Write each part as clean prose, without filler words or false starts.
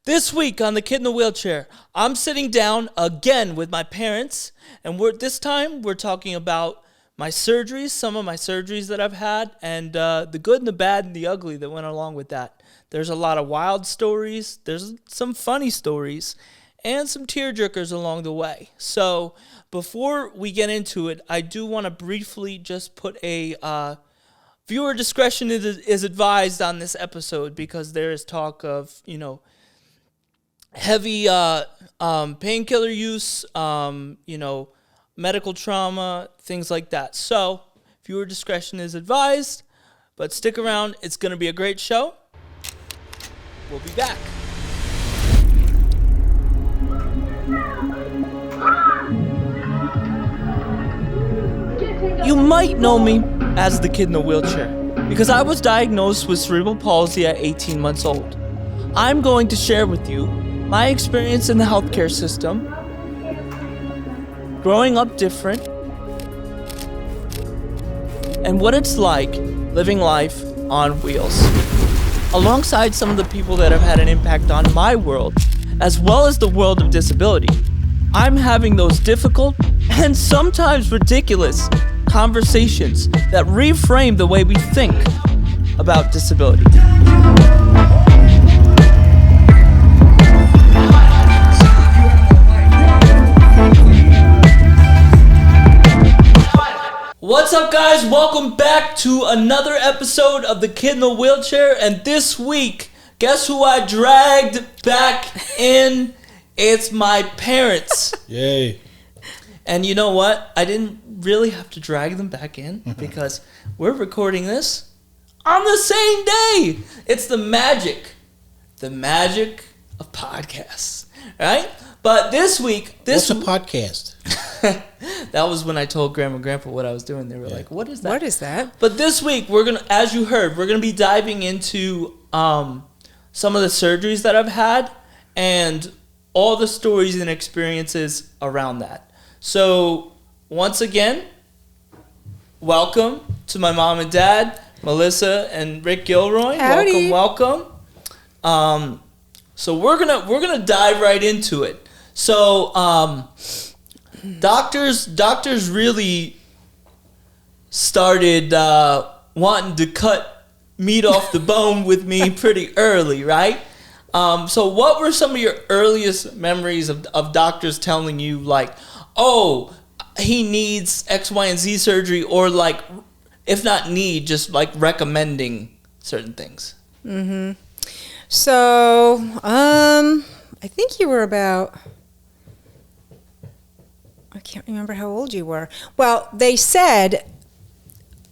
This week on The Kid in the Wheelchair, I'm sitting down again with my parents, and this time we're talking about my surgeries, some of my surgeries that I've had, and the good and the bad and the ugly that went along with that. There's a lot of wild stories, there's some funny stories, and some tearjerkers along the way. So before we get into it, I do want to briefly just put a viewer discretion is advised on this episode, because there is talk of, heavy painkiller use, medical trauma, things like that. So viewer discretion is advised, but stick around. It's going to be a great show. We'll be back. You might know me as the Kid in the Wheelchair because I was diagnosed with cerebral palsy at 18 months old. I'm going to share with you my experience in the healthcare system, growing up different, and what it's like living life on wheels. Alongside some of the people that have had an impact on my world, as well as the world of disability, I'm having those difficult and sometimes ridiculous conversations that reframe the way we think about disability. What's up, guys? Welcome back to another episode of The Kid in the Wheelchair. And this week, guess who I dragged back in? It's my parents. Yay. And you know what? I didn't really have to drag them back in because we're recording this on the same day. It's the magic of podcasts, right? But this week... What's a podcast? That was when I told Grandma and Grandpa what I was doing. They were like, what is that? What is that? But this week, we're going to, as you heard, we're going to be diving into some of the surgeries that I've had and all the stories and experiences around that. So, once again, welcome to my mom and dad, Melissa and Rick Gilroy. Howdy. Welcome. So we're gonna dive right into it. So, doctors really started wanting to cut meat off the bone with me pretty early, right? So what were some of your earliest memories of doctors telling you, like, oh, he needs X, Y, and Z surgery, or like, if not need, just like recommending certain things? Mm-hmm. So, I think you were about... I can't remember how old you were. Well, they said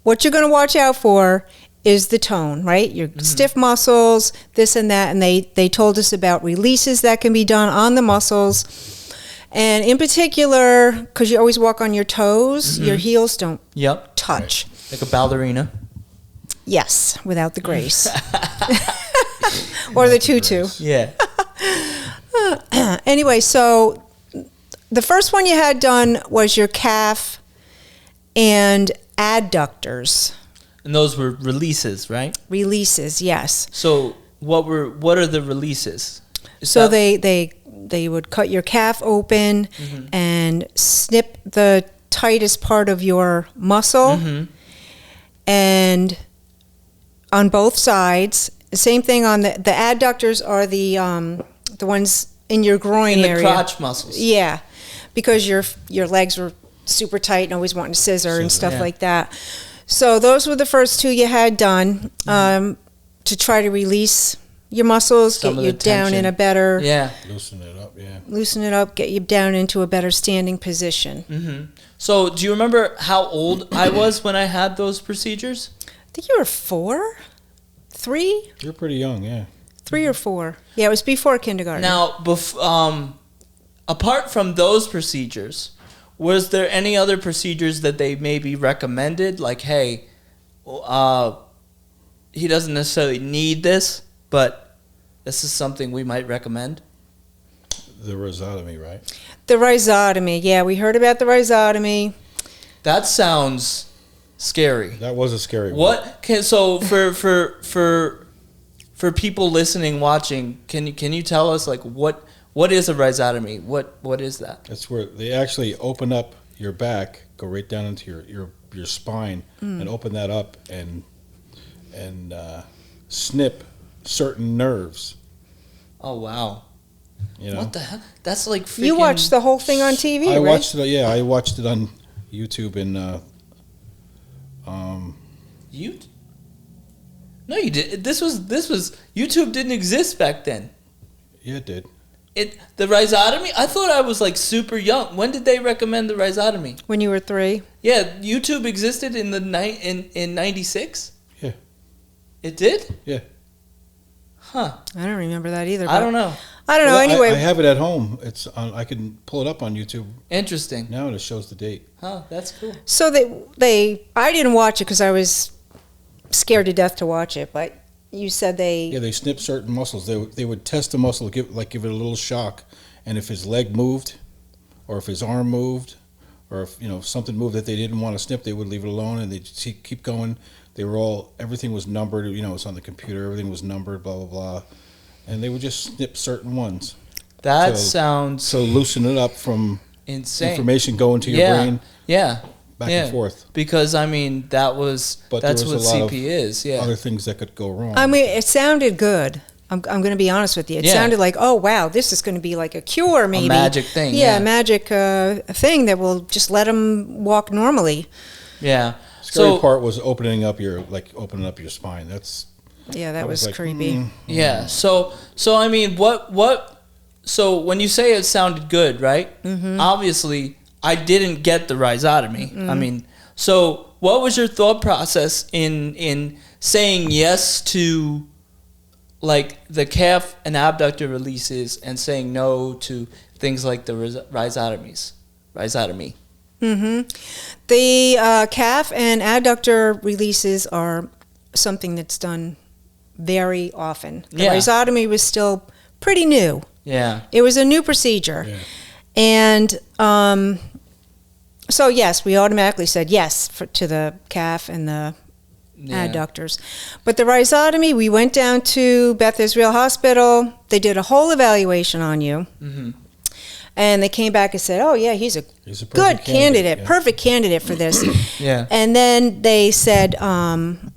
what you're going to watch out for is the tone, right? Your stiff muscles, this and that. And they told us about releases that can be done on the muscles. And in particular, because you always walk on your toes, your heels don't touch. Right. Like a ballerina. Yes, without the grace. Or the tutu. Yeah. Anyway, so... the first one you had done was your calf and adductors. And those were releases, right? Releases, yes. So what are the releases? So they would cut your calf open and snip the tightest part of your muscle, and on both sides. Same thing on the adductors are the ones in your groin area. In the crotch muscles. Yeah. Because your legs were super tight and always wanting to scissor and stuff like that. So those were the first two you had done to try to release your muscles, get you down in a better... Yeah. Loosen it up, yeah. Loosen it up, get you down into a better standing position. Mm-hmm. So do you remember how old I was when I had those procedures? I think you were 4? 3? You're pretty young, yeah. 3 or 4. Yeah, it was before kindergarten. Now, apart from those procedures, was there any other procedures that they maybe recommended? Like, hey, he doesn't necessarily need this, but this is something we might recommend? The rhizotomy, right? The rhizotomy, yeah. We heard about the rhizotomy. That sounds scary. That was a scary one. What can, so for for people listening, watching, can you tell us like what is a rhizotomy? What is that? That's where they actually open up your back, go right down into your spine, and open that up and snip certain nerves. Oh wow! You know, What the hell? That's like freaking. You watched the whole thing on TV, I right? watched it. Yeah, I watched it on YouTube and You? No, you did. This was YouTube didn't exist back then. yeah, it did. The rhizotomy. I thought I was like super young. When did they recommend the rhizotomy? When you were 3. Yeah, YouTube existed in the in '96. Yeah. It did. Yeah. Huh. I don't remember that either. I don't know. I don't know. Well, Anyway, I have it at home. It's on. I can pull it up on YouTube Interesting. now, and it shows the date. Huh. That's cool. so I didn't watch it because I was scared to death to watch it. But you said Yeah, they snip certain muscles. They would test the muscle, give it a little shock, and if his leg moved, or if his arm moved, or if something moved that they didn't want to snip, they would leave it alone, and they'd keep going. Everything was numbered. It's on the computer. Everything was numbered. Blah blah blah, and they would just snip certain ones. That So- sounds So loosen it up from insane. information going to your Yeah. brain Yeah. back Yeah. and forth. Because I mean that's But there that's was what a lot of CP is. Yeah. Other things that could go wrong. I mean, it sounded good. I'm going to be honest with you. It Yeah. sounded like, oh wow, this is going to be like a cure, maybe A magic thing. Yeah, Yeah. a magic thing that will just let them walk normally. Yeah. Scary So part was opening up your spine. That's Yeah, that was like, creepy. yeah. So I mean what so when you say it sounded good, right? Mm-hmm. Obviously I didn't get the rhizotomy. I mean, so what was your thought process in saying yes to like the calf and abductor releases and saying no to things like the rhizotomy? hmm The calf and adductor releases are something that's done very often. The Yeah. rhizotomy was still pretty new. Yeah. It was a new procedure. Yeah. And so, yes, we automatically said yes to the calf and the Yeah. adductors. But the rhizotomy, we went down to Beth Israel Hospital. They did a whole evaluation on you. Mhm. And they came back and said, oh, yeah, he's a perfect good candidate, yeah. perfect candidate for this. Yeah. And then they said,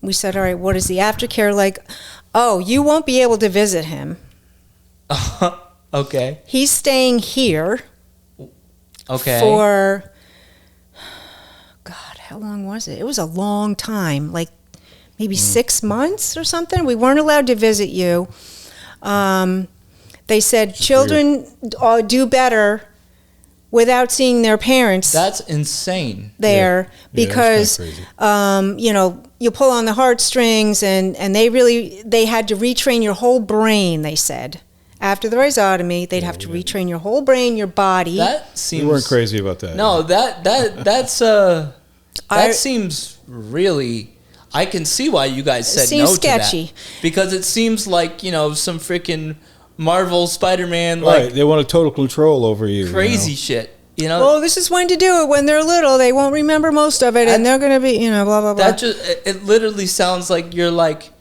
we said, all right, what is the aftercare like? Oh, you won't be able to visit him. Okay. He's staying here Okay. for, God, how long was it? It was a long time, like maybe 6 months or something. We weren't allowed to visit you. They said children do better without seeing their parents That's insane. there Yeah, because that's kinda you pull on the heartstrings and they had to retrain your whole brain. They said after the rhizotomy they'd have to retrain your whole brain, your body. That seems We weren't crazy about that. No, that I- seems really. I can see why you guys said seems no sketchy. to that because it seems like some freaking Marvel Spider-Man right? like They want a total control over you. crazy shit. Well, this is when to do it. When they're little, they won't remember most of it, and they're going to be, blah, blah, blah. That just it literally sounds like you're like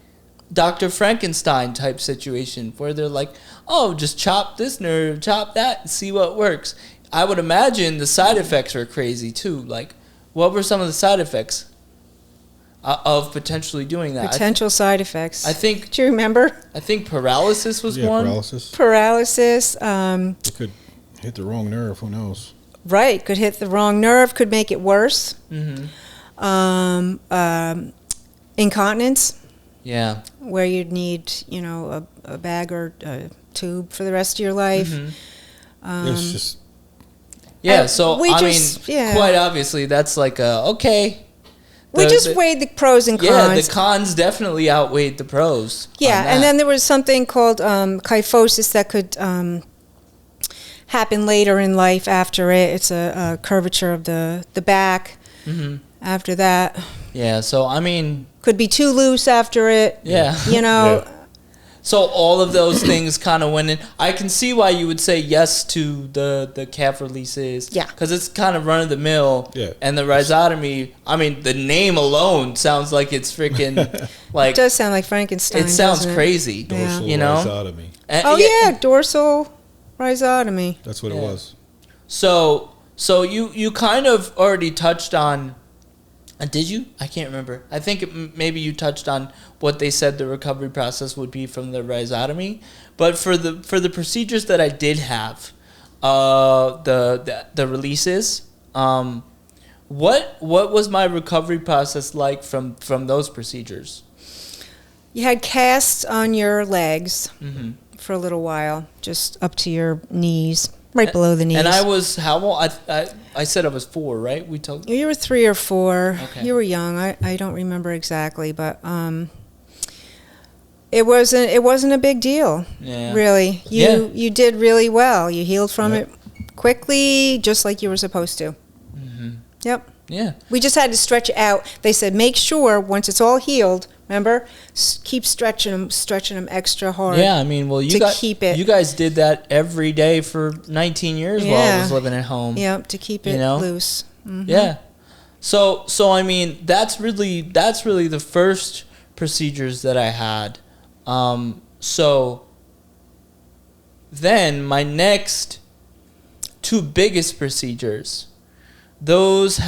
Dr. Frankenstein type situation where they're like, oh, just chop this nerve, chop that, and see what works. I would imagine the side effects are crazy too. Like, what were some of the side effects of potentially doing that? Potential side effects. I think Do you remember? I think paralysis was Yeah, one. paralysis. Paralysis. It could hit the wrong nerve. Who knows? Right. Could hit the wrong nerve, could make it worse. Mm-hmm. Incontinence, Yeah. where you'd need, a bag or a tube for the rest of your life. Mm-hmm. It's just Yeah. And So we I just- mean, yeah. quite obviously, that's like okay. We The- just the- weighed the pros and cons. Yeah, the cons definitely outweighed the pros. Yeah, on and that. then there was something called kyphosis that could happen later in life after it. It's a curvature of the back. Mm-hmm. After that, Yeah, so I mean, could be too loose after it. yeah. You know, So all of those things kind of went in. I can see why you would say yes to the calf releases. Yeah. Because it's kind of run of the mill. Yeah. And the rhizotomy, I mean, the name alone sounds like it's freaking like. It does sound like Frankenstein. It sounds doesn't it? crazy. Dorsal You know? rhizotomy. And- Yeah, dorsal rhizotomy. That's what it was. So you kind of already touched on. Did you? I can't remember. I think maybe you touched on what they said the recovery process would be from the rhizotomy. But for the procedures that I did have, the releases, what was my recovery process like from those procedures? You had casts on your legs Mm-hmm. for a little while, just up to your knees, right below the knees. And I was how old? I said I was 4, right? We told. You were 3 or 4. Okay. You were young. I don't remember exactly, but it wasn't a big deal. Yeah. Really. You did really well. You healed from Yep. it quickly, just like you were supposed to. Mm-hmm. Yep. Yeah. We just had to stretch it out. They said make sure once it's all healed, remember, keep stretching them extra hard. Yeah, I mean, well, to keep it. you guys did that every day for 19 years while I Yeah. was living at home. Yep, to keep it You know? loose. Mhm. Yeah. So I mean, that's really the first procedures that I had. So then my next 2 biggest procedures, those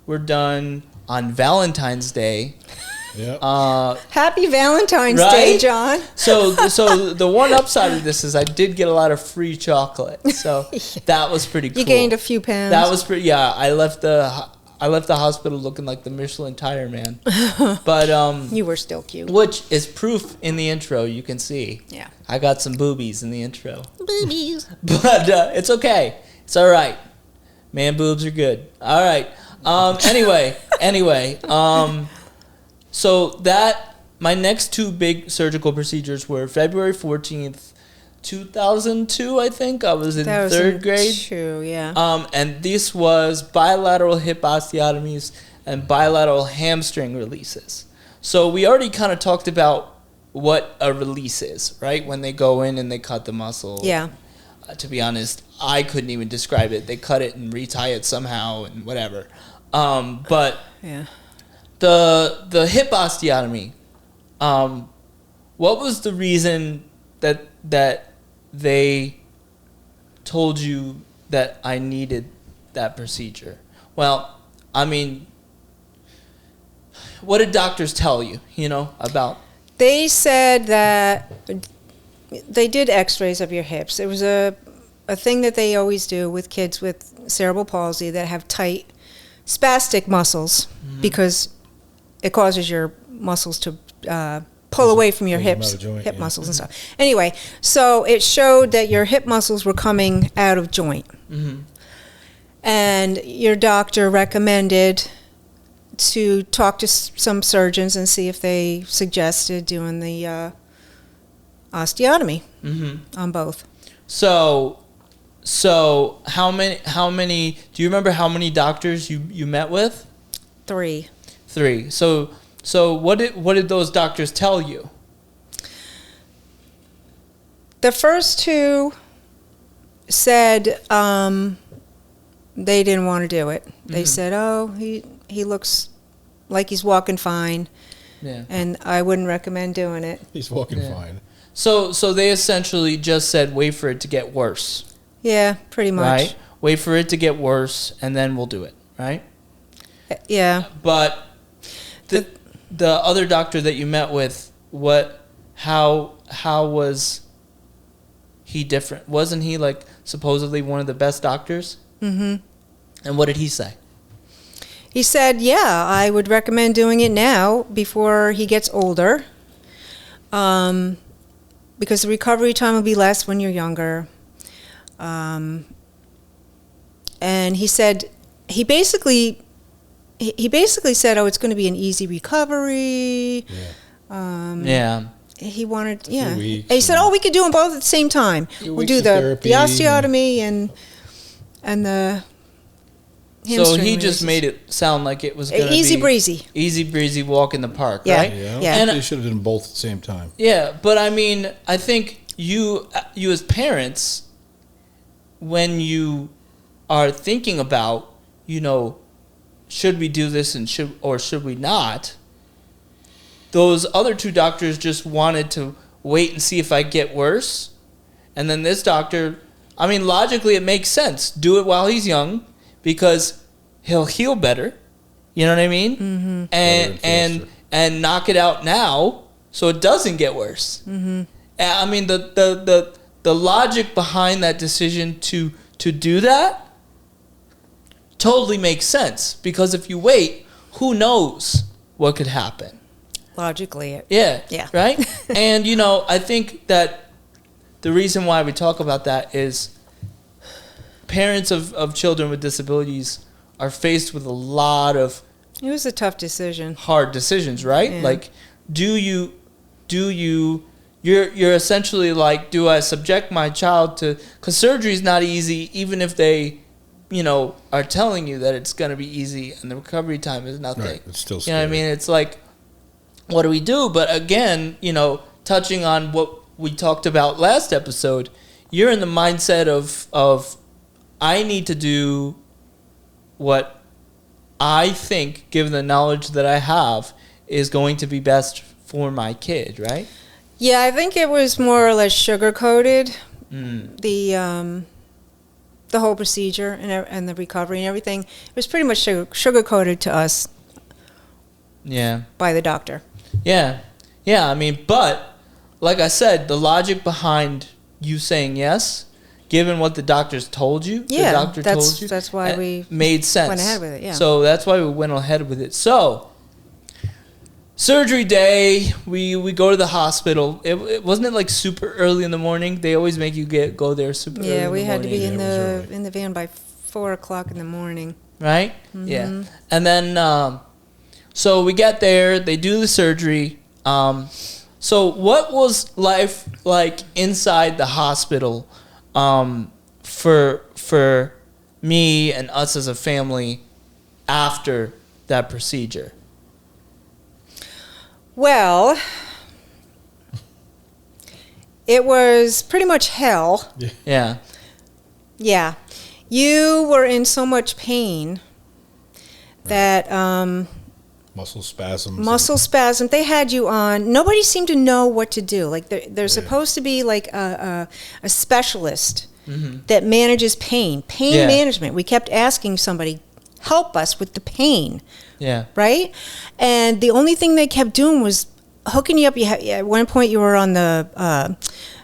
were done on Valentine's Day. Yeah. Happy Valentine's Right? Day, John. So the one upside of this is I did get a lot of free chocolate, so that was pretty cool. You gained a few pounds. That was pretty. Yeah, I left the hospital looking like the Michelin tire man, but You were still cute. which is proof in the intro. You can see. Yeah. I got some boobies in the intro, Boobies. but it's okay. It's all right. Man, boobs are good. All right. Anyway. So that my next 2 big surgical procedures were February 14th, 2002. I think I was in That was 3rd grade. 2, yeah. And this was bilateral hip osteotomies and bilateral hamstring releases. So we already kind of talked about what a release is, right? When they go in and they cut the muscle. Yeah. To be honest, I couldn't even describe it. They cut it and retie it somehow and whatever. But Yeah. the hip osteotomy, what was the reason that they told you that I needed that procedure? Well, I mean, what did doctors tell you, about? They said that they did x-rays of your hips. It was a thing that they always do with kids with cerebral palsy that have tight spastic muscles because it causes your muscles to pull away from your pulls them hips, out of joint, hip yeah. muscles and stuff. Anyway, so it showed that your hip muscles were coming out of joint. Mm-hmm. And your doctor recommended to talk to some surgeons and see if they suggested doing the osteotomy on both. So how many? Do you remember how many doctors you met with? 3. 3. So what did those doctors tell you? The first 2 said they didn't want to do it. They said, "Oh, he looks like he's walking fine," Yeah. and I wouldn't recommend doing it. He's walking Yeah. fine. So they essentially just said wait for it to get worse, Yeah, pretty much. right? Wait for it to get worse and then we'll do it, right? Yeah. But the other doctor that you met with, how was he different? Wasn't he like supposedly one of the best doctors? Mm-hmm. And what did he say? He said, "Yeah, I would recommend doing it now before he gets older, because the recovery time will be less when you're younger." And he said, he basically said, "Oh, it's going to be an easy recovery." Yeah. Yeah. He wanted, few yeah. weeks And he said, and- "Oh, we could do them both at the same time. Few We'll weeks do of the therapy osteotomy and the So he just made it sound like it was going to be easy breezy walk in the park, Yeah. right? Yeah, Yeah. and they should have done both at the same time. Yeah, but I mean, I think you as parents, when you are thinking about, should we do this and should we not, those other two doctors just wanted to wait and see if I get worse. And then this doctor, I mean, logically it makes sense. Do it while he's young because he'll heal better. You know what I mean? Mm-hmm. And knock it out now so it doesn't get worse. Mm-hmm. I mean, the logic behind that decision to do that totally makes sense, because if you wait, who knows what could happen? Logically. Yeah. Right? And, I think that the reason why we talk about that is parents of children with disabilities are faced with a lot of It was a tough decision. hard decisions, right? Yeah. Like, you're essentially like, do I subject my child to, because surgery is not easy, even if they, are telling you that it's going to be easy and the recovery time is nothing. Right, it's still You know what I scary. mean? It's like, what do we do? But again, touching on what we talked about last episode, you're in the mindset of I need to do what I think, given the knowledge that I have, is going to be best for my kid, right? Yeah, I think it was more or less sugar-coated, the whole procedure and the recovery and everything. It was pretty much sugar-coated to us Yeah. by the doctor. Yeah. I mean, but like I said, the logic behind you saying yes, given what the doctors told you, Yeah, the doctor that's- told you, that's why we made sense. went ahead with it, yeah. So that's why we went ahead with it. So surgery day, we go to the hospital. It wasn't it like super early in the morning? They always make you go there super early. Yeah, in we the had to morning, be in Yeah, it was early. in the van by 4:00 in the morning. right? Mm-hmm. Yeah, and then so we get there. They do the surgery. So what was life like inside the hospital for me and us as a family after that procedure? Well, it was pretty much hell. Yeah. Yeah. You were in so much pain that Muscle spasms. muscle spasm. They had you on. Nobody seemed to know what to do. Like there's supposed to be like a specialist that manages pain Yeah. management. We kept asking somebody, help us with the pain, Yeah. right? And the only thing they kept doing was hooking you up. At one point, you were on the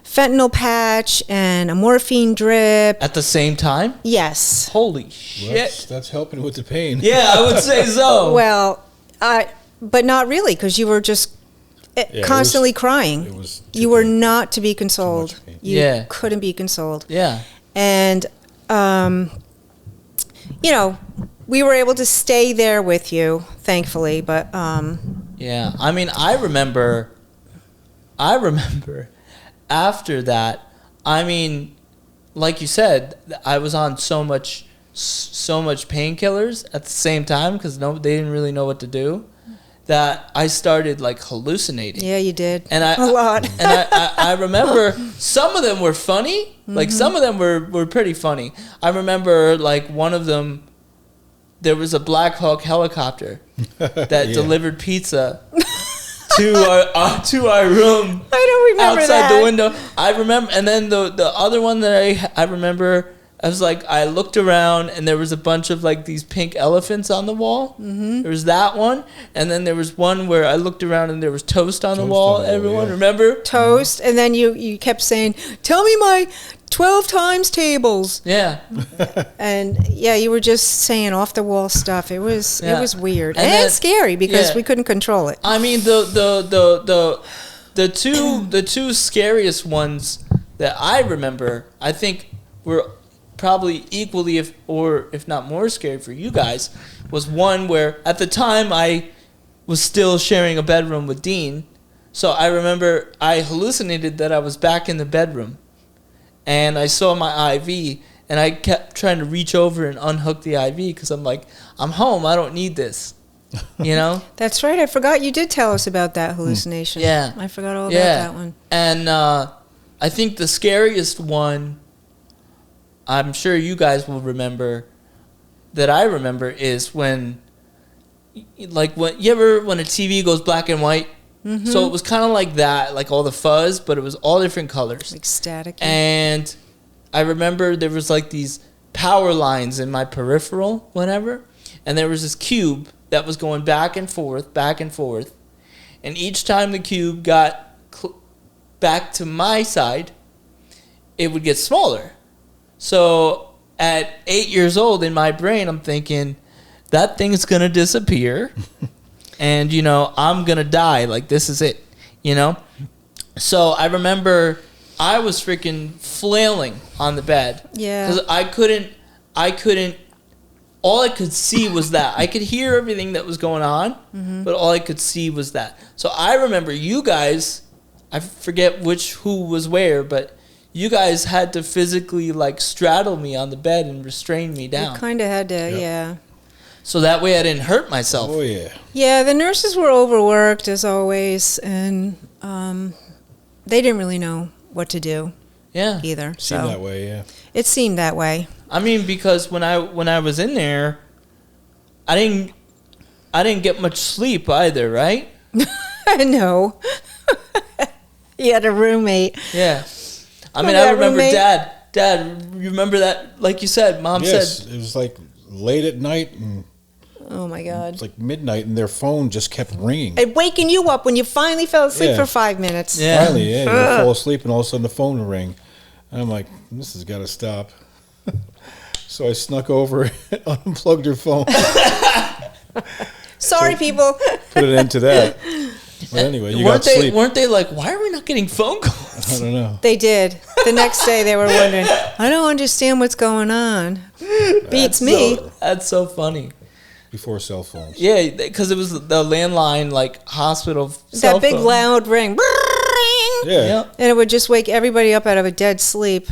fentanyl patch and a morphine drip. At the same time? Yes. Holy Well, shit. that's helping with the pain. Yeah, I would say so. Well, but not really, because you were just it constantly was- crying. it was You were not to be consoled. Too much pain. You Yeah. couldn't be consoled. Yeah. And, we were able to stay there with you, thankfully. But Yeah, I mean, I remember after that, I mean, like you said, I was on so much painkillers at the same time because they didn't really know what to do, that I started like hallucinating. yeah, you did. And a lot. And I remember some of them were funny. Like some of them were pretty funny. I remember like one of them, there was a Black Hawk helicopter that Yeah. delivered pizza to our room. I don't remember outside that. the window. I remember, and then the other one that I remember, I was like, I looked around and there was a bunch of like these pink elephants on the wall. Mm-hmm. There was that one, and then there was one where I looked around and there was toast on the Toast wall. on the wall, Everyone yeah. remember? Toast, and then you kept saying, "Tell me my 12 times tables." Yeah. And yeah, you were just saying off the wall stuff. It was weird And and then- scary because yeah. we couldn't control it. I mean the two scariest ones that I remember, I think were probably equally if not more scary for you guys, was one where at the time I was still sharing a bedroom with Dean. So I remember I hallucinated that I was back in the bedroom and I saw my IV and I kept trying to reach over and unhook the IV because I'm like, I'm home. I don't need this. You know? That's right. I forgot you did tell us about that hallucination. Yeah. I forgot all about that one. And I think the scariest one, I'm sure you guys will remember, that I remember is when a TV goes black and white. Mm-hmm. So it was kind of like that, like all the fuzz, but it was all different colors. Like static. And I remember there was like these power lines in my peripheral, whatever, and there was this cube that was going back and forth, and each time the cube got back to my side, it would get smaller. So at 8 years old, in my brain, I'm thinking, that thing's going to disappear, and, I'm going to die. Like, this is it, So I remember I was freaking flailing on the bed. Yeah. Because I couldn't, all I could see was that. I could hear everything that was going on, but all I could see was that. So I remember you guys, I forget who was where, but you guys had to physically, like, straddle me on the bed and restrain me down. You kind of had to, yeah. So that way I didn't hurt myself. Oh, yeah. Yeah, the nurses were overworked, as always, and they didn't really know what to do either. Seemed that way, yeah. It seemed that way. I mean, because when I was in there, I didn't get much sleep either, right? No. You had a roommate. Yeah. I mean, I remember roommate? Dad, you remember that? Like you said, Mom said. Yes, it was like late at night, and oh my God, it was like midnight, and their phone just kept ringing. And waking you up when you finally fell asleep for 5 minutes. Yeah. Finally, you fall asleep, and all of a sudden the phone will ring. And I'm like, this has got to stop. So I snuck over and unplugged her phone. Sorry, people. Put it into that. But anyway, you got sleep. Weren't they like, why are we not getting phone calls? I don't know. They did. The next day they were wondering, I don't understand what's going on. Beats me. That's so funny. Before cell phones. Yeah, because it was the landline, like, hospital cell that big phone. loud ring. Yeah. And it would just wake everybody up out of a dead sleep.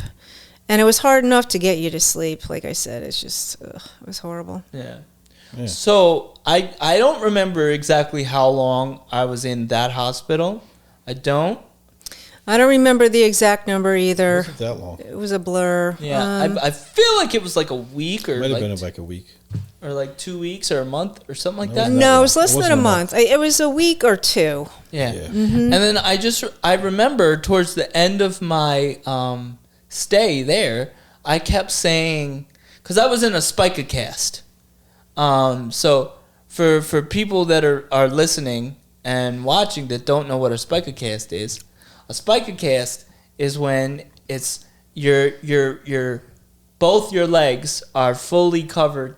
And it was hard enough to get you to sleep. Like I said, it's just, it was horrible. Yeah. So I don't remember exactly how long I was in that hospital. I don't remember the exact number either. It wasn't that long. It was a blur. Yeah, I feel like it was like a week or Might have been like a week. Or like 2 weeks or a month or something like that. No, it was less than a month. It was a week or two. Yeah. Mm-hmm. And then I remember towards the end of my stay there, I kept saying, because I was in a SpicaCast. So for people that are listening and watching that don't know what a SpicaCast is, a SpicaCast is when it's your both your legs are fully covered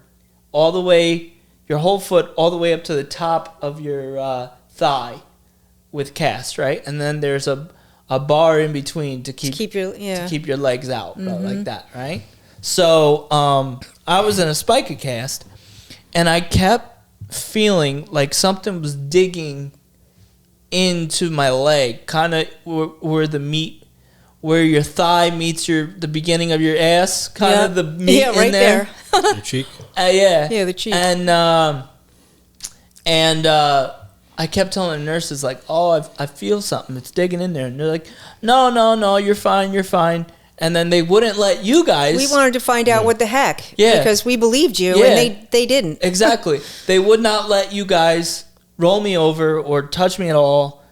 all the way, your whole foot all the way up to the top of your thigh with cast, right? And then there's a bar in between to keep your legs out, like that, right? So I was in a SpicaCast, and I kept feeling like something was digging into my leg, kind of where the meat, where your thigh meets the beginning of your ass, kind of the meat in there. Your cheek? Yeah, the cheek. And I kept telling the nurses, like, oh, I feel something. It's digging in there. And they're like, no, you're fine. And then they wouldn't let you guys. We wanted to find out what the heck. Yeah. Because we believed you, and they didn't. Exactly. They would not let you guys roll me over or touch me at all.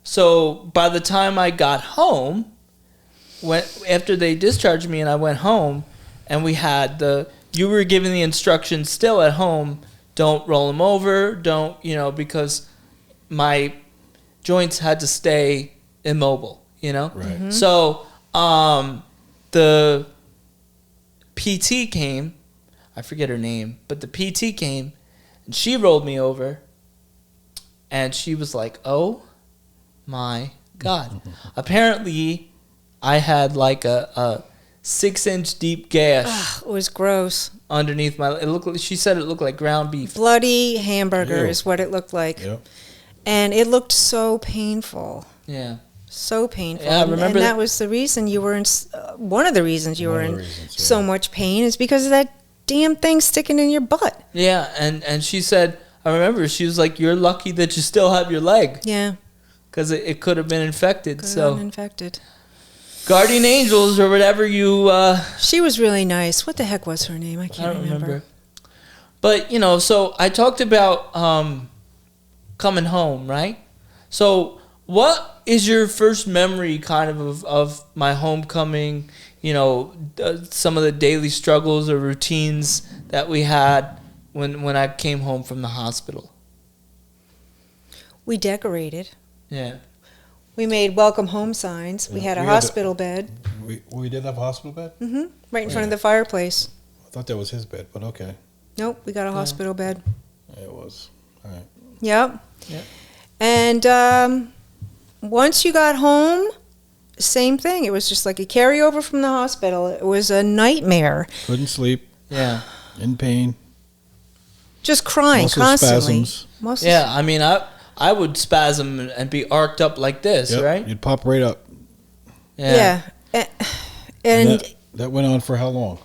So by the time I got home, after they discharged me and I went home, and we had you were given the instructions still at home, don't roll them over, because my joints had to stay immobile, Right. Mm-hmm. So the PT came, I forget her name, but the PT came, and she rolled me over, and she was like, oh my God. Apparently, I had like a 6-inch deep gash. Ugh, it was gross. Underneath she said it looked like ground beef. Bloody hamburger is what it looked like. Yep. And it looked so painful. Yeah. So painful. Yeah, I remember and that was the reason you were in. One of the reasons you were in so much pain is because of that damn thing sticking in your butt. Yeah, and she said, I remember she was like, "You're lucky that you still have your leg." Yeah. Because it could have been infected. Infected. Guardian angels or whatever you. She was really nice. What the heck was her name? I can't remember. But so I talked about coming home, right? So what is your first memory kind of my homecoming? Some of the daily struggles or routines that we had when I came home from the hospital. We decorated. Yeah. We made welcome home signs. We had a hospital bed. We did have a hospital bed? Mm-hmm. Right in front of the fireplace. I thought that was his bed, but okay. Nope, we got a hospital bed. It was. All right. Yep. Yep. And once you got home, same thing. It was just like a carryover from the hospital. It was a nightmare. Couldn't sleep. Yeah. In pain. Just crying Muscle constantly. spasms. Yeah, I mean, I would spasm and be arced up like this, Yep, right? you'd pop right up. Yeah. And that went on for how long?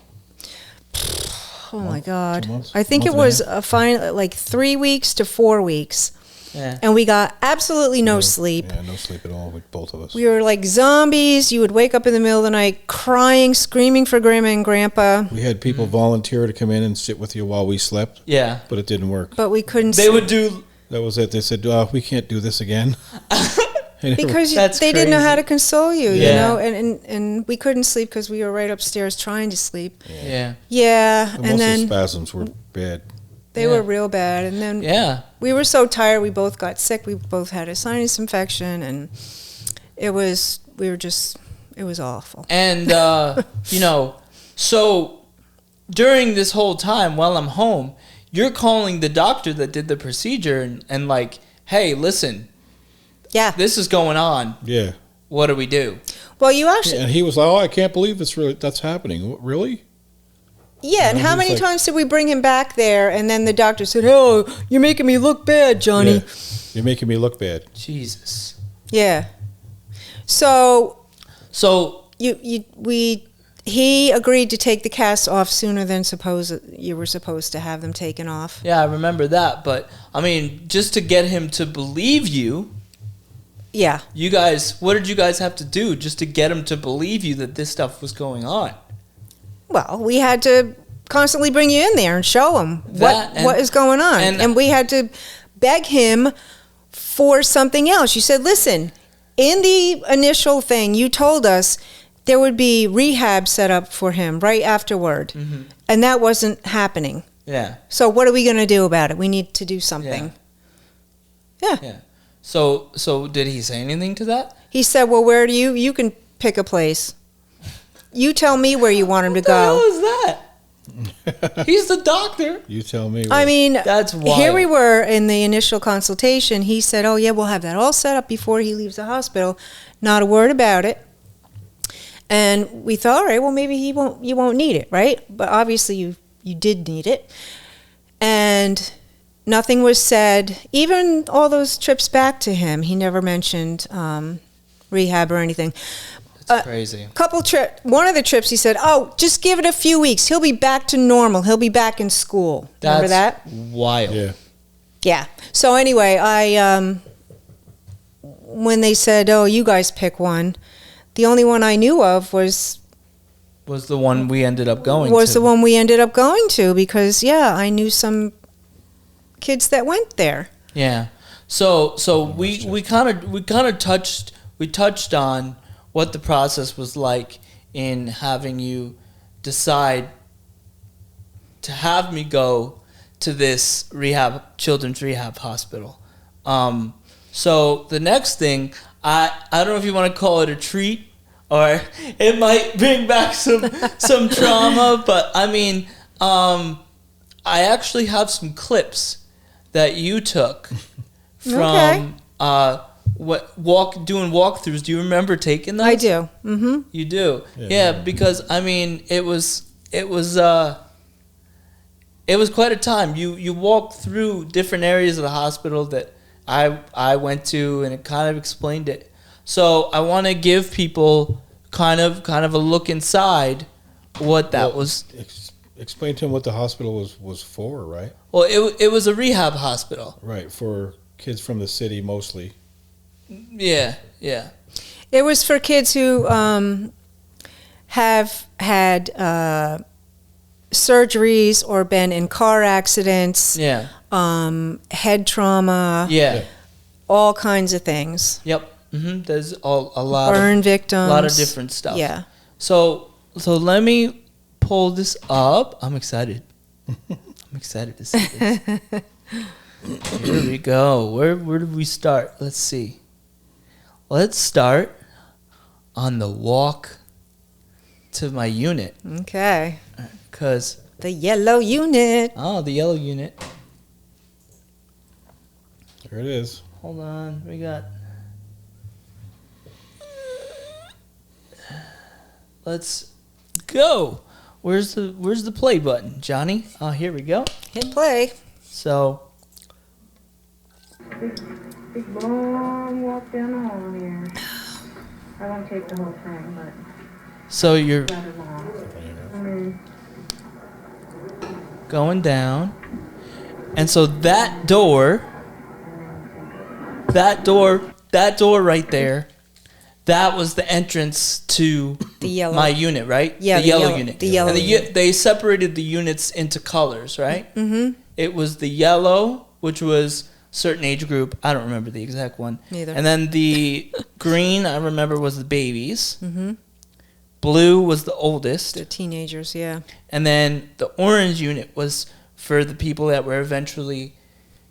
oh my God. 2 months? I think it was like 3 weeks to 4 weeks. Yeah. And we got absolutely no sleep. Yeah, no sleep at all with both of us. We were like zombies. You would wake up in the middle of the night crying, screaming for Grandma and Grandpa. We had people volunteer to come in and sit with you while we slept. Yeah. But it didn't work. But we couldn't They would do... That was it. They said, we can't do this again. Because That's they didn't know how crazy. to console you, Yeah. and we couldn't sleep because we were right upstairs trying to sleep. Yeah. Yeah, The and muscle then spasms were bad. they Yeah. were real bad. And then Yeah. we were so tired, we both got sick. We both had a sinus infection, and it was awful. And, so during this whole time while I'm home, you're calling the doctor that did the procedure and like, hey, listen, Yeah. this is going on. Yeah. What do we do? Well, you actually. And he was like, I can't believe that's happening. What, really? Yeah, and And how he was many like- times did we bring him back there? And then the doctor said, "Oh, you're making me look bad, Johnny." Yeah. You're making me look bad. Jesus. Yeah. So So, he agreed to take the cast off sooner than you were supposed to have them taken off. yeah, I remember that. But, I mean, just to get him to believe you, Yeah. what did you guys have to do just to get him to believe you that this stuff was going on? Well, we had to constantly bring you in there and show him what is going on. And we had to beg him for something else. You said, listen, in the initial thing, you told us there would be rehab set up for him right afterward. Mm-hmm. And that wasn't happening. Yeah. So what are we going to do about it? We need to do something. Yeah. Yeah. So did he say anything to that? He said, well, where do you can pick a place. You tell me where you want him to go. What the hell is that? He's the doctor. You tell me. I mean, That's wild. here we were in the initial consultation. He said, oh, yeah, we'll have that all set up before he leaves the hospital. Not a word about it. And we thought, all right, well, maybe you won't need it, right? But obviously you did need it. And nothing was said. Even all those trips back to him, he never mentioned rehab or anything. That's crazy. One of the trips he said, oh, just give it a few weeks. He'll be back to normal. He'll be back in school. Remember that? Wild. Yeah. Yeah. So anyway, when they said, oh, you guys pick one, the only one I knew of was the one we ended up going to. Was the one we ended up going to because, yeah, I knew some kids that went there. Yeah. So we kind of touched on what the process was like in having you decide to have me go to this children's rehab hospital. So the next thing, I don't know if you want to call it a treat or it might bring back some trauma, but I mean, I actually have some clips that you took from doing walkthroughs. Do you remember taking those? I do. Mm-hmm. You do. Yeah, because I mean, it was quite a time. You walked through different areas of the hospital that I went to, and it kind of explained it. So I want to give people kind of a look inside what that was. Explain to him what the hospital was for, right? Well, it was a rehab hospital. Right, for kids from the city mostly. Yeah. It was for kids who have had surgeries or been in car accidents, Yeah. head trauma, Yeah. all kinds of things. Yep. There's a lot Burn of victims. a lot of different stuff. Yeah. So let me pull this up. I'm excited. I'm excited to see this. Here we go. Where did we start? Let's see. Let's start on the walk to my unit. Okay. Cause The yellow unit. the yellow unit. There it is. Hold on. We got. Let's go. Where's the play button, Johnny? Oh, here we go. Hit play. So Big long walk down the hall here. I won't take the whole thing, but so you're rather long. going down, and so that door right there, that was the entrance to The yellow. my unit, right? Yeah, the yellow unit. the yellow And unit. they separated the units into colors, right? Mm-hmm. It was the yellow, which was certain age group. I don't remember the exact one. Neither. And then the green, I remember, was the babies. Mm-hmm. Blue was the oldest. The teenagers, yeah. And then the orange unit was for the people that were eventually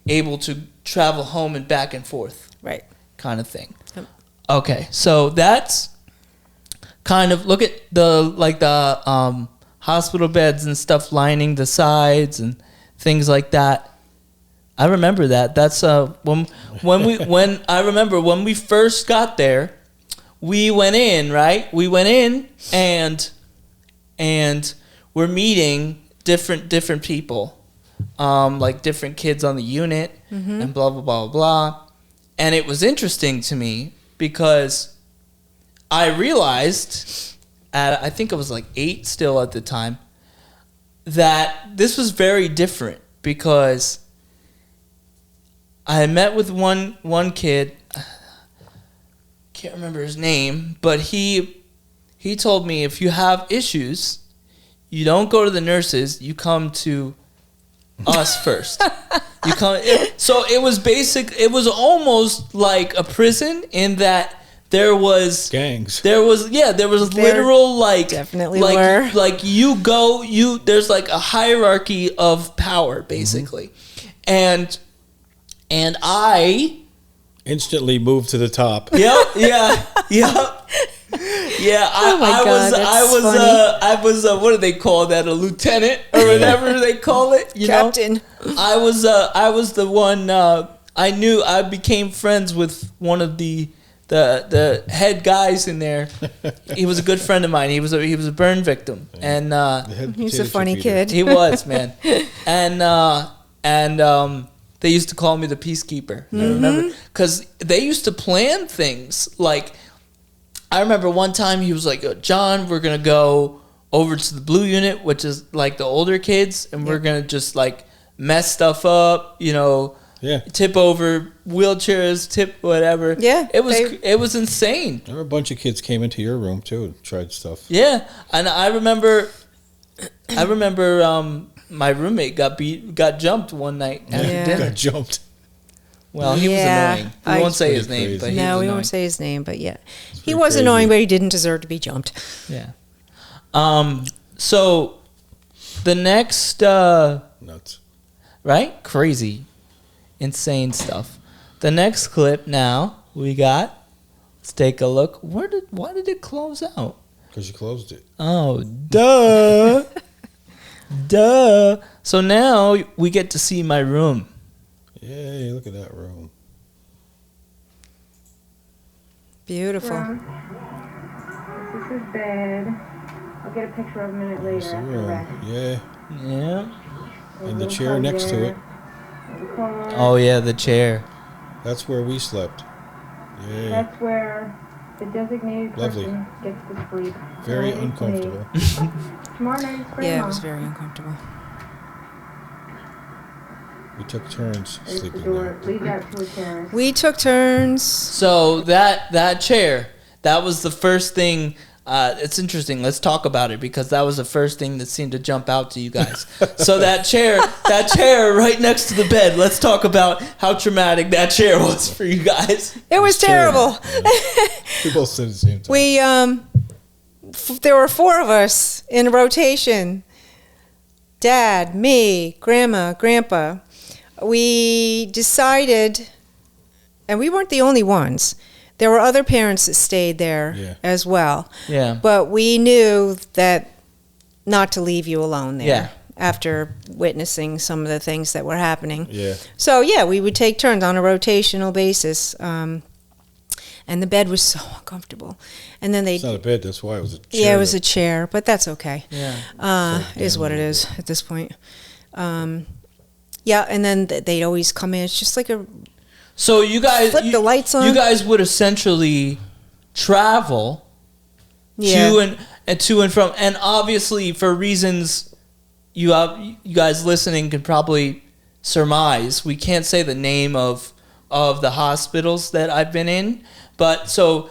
able to travel home and back and forth, Right. kind of thing. Yep. Okay, so that's kind of, look at the hospital beds and stuff lining the sides and things like that. I remember that. That's when I remember when we first got there, we went in, right? We went in and we're meeting different people, like different kids on the unit and blah blah blah blah. And it was interesting to me because I realized I think I was like 8 still at the time, that this was very different because I had met with one kid, can't remember his name, but he told me if you have issues, you don't go to the nurses, you come to us first. You come. So it was almost like a prison in that there was Gangs. There was literal definitely were. There's like a hierarchy of power basically. And I Instantly moved to the top. Yep. Yeah. Oh my God, that's funny. I was what do they call that? A lieutenant or whatever they call it. You Captain. know? I was the one. I became friends with one of the head guys in there. He was a good friend of mine. He was a burn victim, and He's a funny kid. he was, man. And they used to call me the peacekeeper. I remember because they used to plan things like. I remember one time he was like, John, we're going to go over to the blue unit, which is like the older kids, and we're going to just like mess stuff up, tip over wheelchairs, tip whatever. Yeah. It was insane. There were a bunch of kids came into your room too and tried stuff. Yeah. And I remember my roommate got jumped one night after dinner. Got jumped. Well, he was annoying. We won't say his name, crazy. but he No, was we annoying. won't say his name, but yeah. He pretty was crazy. annoying, but he didn't deserve to be jumped. Yeah. So the next Nuts. right? Crazy. Insane stuff. The next clip now we got. Let's take a look. Why did it close out? Because you closed it. Oh, duh. Duh. So now we get to see my room. Yay, look at that room. Beautiful. This is his bed. I'll get a picture of him a minute There's later the after room. that. Yeah. Yeah. And the chair next to it. Oh yeah, the chair. That's where we slept. Yay. That's where the designated Lovely. person gets to sleep. Very Always uncomfortable. stays. Tomorrow night is Grandma. Yeah, it was very uncomfortable. We took turns There's the sleeping door. there. Leads out to a terrace. We took turns. So that chair, that was the first thing. It's interesting. Let's talk about it because that was the first thing that seemed to jump out to you guys. So that chair right next to the bed. Let's talk about how traumatic that chair was for you guys. It was terrible. We both said at the same time. We there were 4 of us in rotation. Dad, me, Grandma, Grandpa. We decided, and we weren't the only ones. There were other parents that stayed there as well. Yeah. But we knew that not to leave you alone there. Yeah. After witnessing some of the things that were happening. Yeah. So, yeah, we would take turns on a rotational basis. And the bed was so uncomfortable. And then It's not a bed, that's why it was a chair. yeah, it was a chair, but that's okay. Yeah. It is what it is at this point. Yeah, and then they'd always come in. It's just like a So you guys flip the lights on. You guys would essentially travel Yeah. to and from, and obviously for reasons you guys listening can probably surmise. We can't say the name of the hospitals that I've been in, but so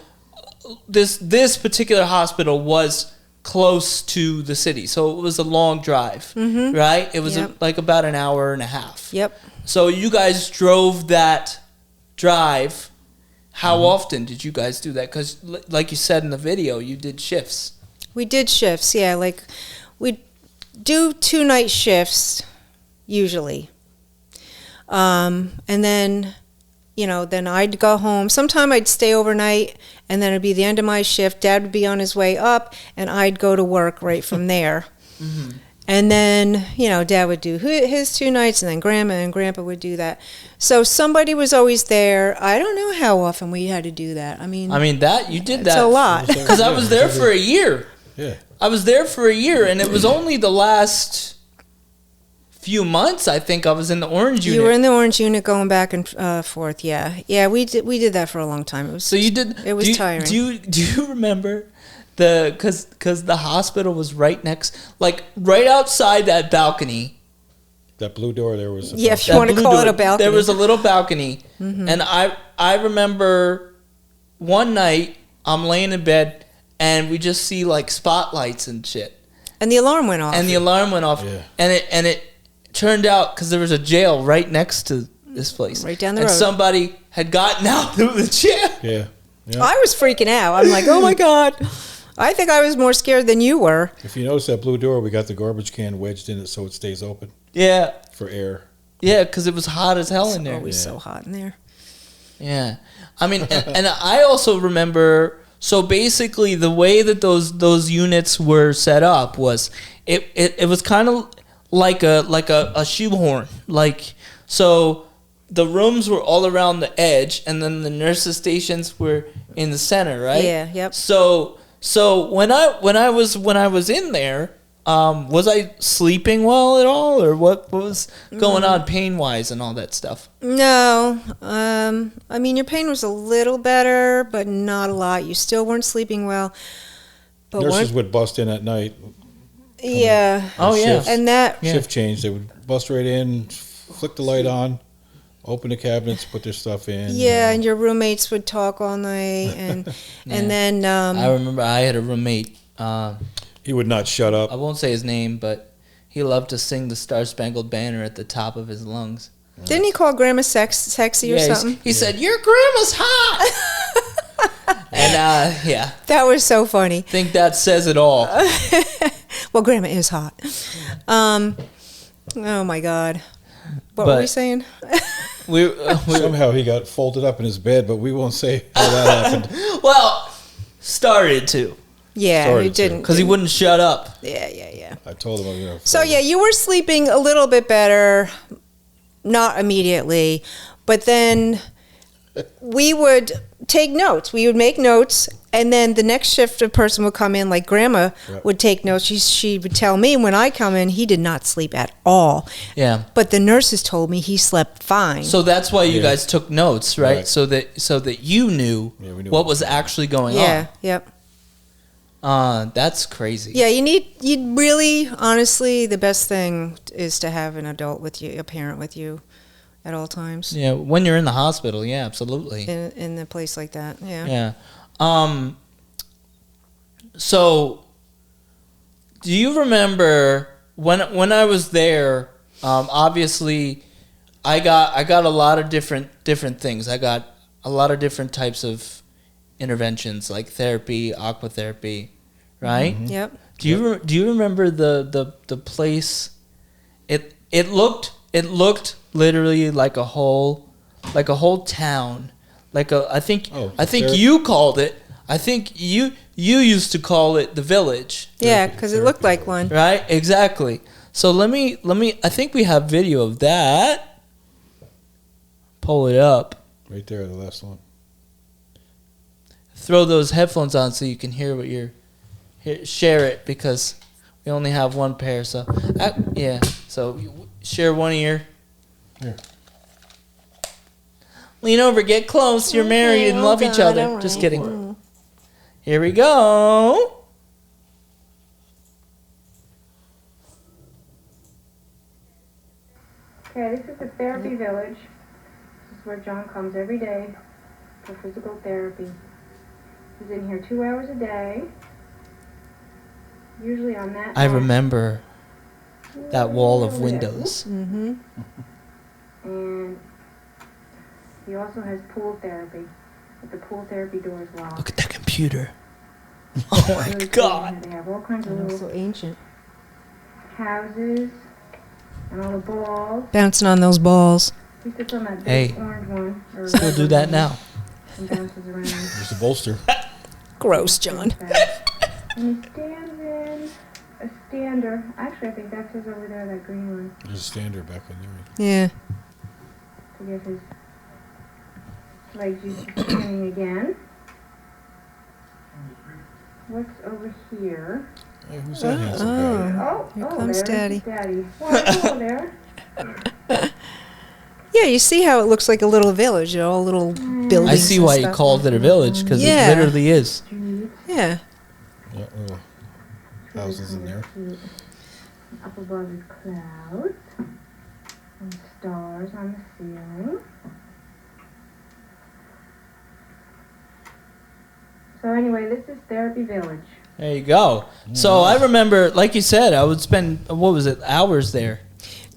this particular hospital was close to the city, so it was a long drive, right? It was like about an hour and a half. Yep. So you guys drove that drive. How often did you guys do that? Because like you said in the video, you did shifts. We did shifts, yeah. Like, we'd do 2-night shifts, usually. And then, then I'd go home. Sometime I'd stay overnight, and then it'd be the end of my shift. Dad would be on his way up, and I'd go to work right from there. And then, Dad would do his 2 nights, and then Grandma and Grandpa would do that. So somebody was always there. I don't know how often we had to do that. I mean that you did that. It's a lot. Because I was there for a year. Yeah. I was there for a year, and it was only the last few months, I think, I was in the orange unit. You were in the orange unit going back and forth, yeah. Yeah, we did that for a long time. It was So you did. It was tiring. Do you remember because the hospital was right next, like right outside that balcony. That blue door there was. Yeah, if you want to call it a balcony. There was a little balcony, and I remember one night I'm laying in bed and we just see like spotlights and shit. And the alarm went off. Yeah. And it turned out because there was a jail right next to this place, Right down the and road. somebody had gotten out of the jail. Yeah. Yeah. I was freaking out. I'm like, oh my God. I think I was more scared than you were. If you notice that blue door, we got the garbage can wedged in it so it stays open Yeah, for air. yeah, because it was hot as hell in there. Always so hot in there. Yeah, I mean, and I also remember. So basically, the way that those units were set up was it was kind of like a shoehorn. Like, so the rooms were all around the edge, and then the nurses' stations were in the center, right? Yeah, yep. So when I was in there, was I sleeping well at all, or what was going on pain wise and all that stuff? No. I mean, your pain was a little better, but not a lot. You still weren't sleeping well. But Nurses would bust in at night. Yeah. Oh yeah, Shifts. And that, Shift change. They would bust right in, flick the light on, open the cabinets, put their stuff in. yeah, and your roommates would talk all night, and and then I remember I had a roommate. He would not shut up. I won't say his name, but he loved to sing the Star Spangled Banner at the top of his lungs. didn't he call Grandma sexy or something? He said, "Your grandma's hot." And yeah, That was so funny. I think that says it all. Well, Grandma is hot. Oh my God. What were we But- saying? we Somehow he got folded up in his bed, but we won't say how that happened. well started to Yeah, Sorry you to. didn't. because he wouldn't shut up. Yeah. I told him I was going to. So yeah, you were sleeping a little bit better, not immediately, but then we would take notes. We would make notes, and then the next shift a person would come in, like Grandma would take notes. She would tell me when I come in, he did not sleep at all. Yeah. But the nurses told me he slept fine. So that's why you guys took notes, right? Right. So that you knew, we knew what was actually going yeah, yep. on. That's crazy. Yeah, you really, honestly, the best thing is to have an adult with you, a parent with you at all times. Yeah, when you're in the hospital, yeah, absolutely. In a place like that, yeah. Yeah. So, do you remember when I was there? Obviously, I got a lot of different things. I got a lot of different types of interventions, like therapy, aquatherapy, right? Mm-hmm. Yep. Do you remember the place? It looked literally like a whole town. I think you called it. I think you used to call it the village. Yeah, because it looked like one. Right? Exactly. So let me I think we have video of that. Pull it up. Right there, the last one. Throw those headphones on so you can hear what you're share it, because we only have one pair. So yeah. So share one ear. Here. Lean over, get close. You're married and love each other. Just kidding. Here we go. Okay, this is the therapy village. This is where John comes every day for physical therapy. He's in here 2 hours a day. Usually on that I night, remember that wall of windows. Mm-hmm. And he also has pool therapy, but the pool therapy door is locked. Look at that computer. Oh my Really God. cool. They have all kinds of So little ancient. houses and all the balls. Bouncing on those balls. He sits on that Hey, big orange one. Or Still red do one that now. And bounces around. There's a bolster. Gross, John. And he stands in a stander. Actually, I think that's his over there, that green one, There's a stander back in there. Yeah. to get his legs used to spinning again. What's over here? Hey, who's that handsome guy? Oh, Here comes there's Daddy. Daddy. Well, hello there. Yeah, you see how it looks like a little village, all little buildings. I see and why you stuff. called it a village, because Yeah. it literally is. Yeah. Yeah, little houses in there. Up above is clouds and stars on the ceiling. So anyway, this is Therapy Village. There you go. So I remember, like you said, I would spend, what was it, hours there.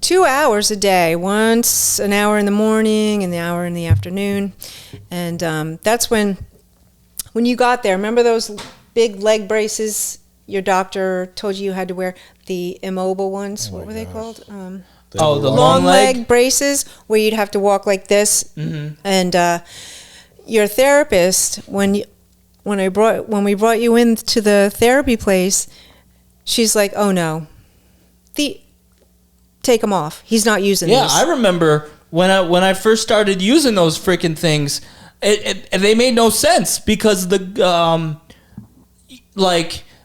2 hours a day, once an hour in the morning and the hour in the afternoon. And that's when you got there, remember those big leg braces your doctor told you had to wear? The immobile ones, Oh what my were they gosh. called? The long Long leg? leg braces, where you'd have to walk like this. Mm-hmm. And your therapist, when we brought you into the therapy place, she's like, "Oh no, take them off. He's not using Yeah, these." I remember when I first started using those freaking things, they made no sense, because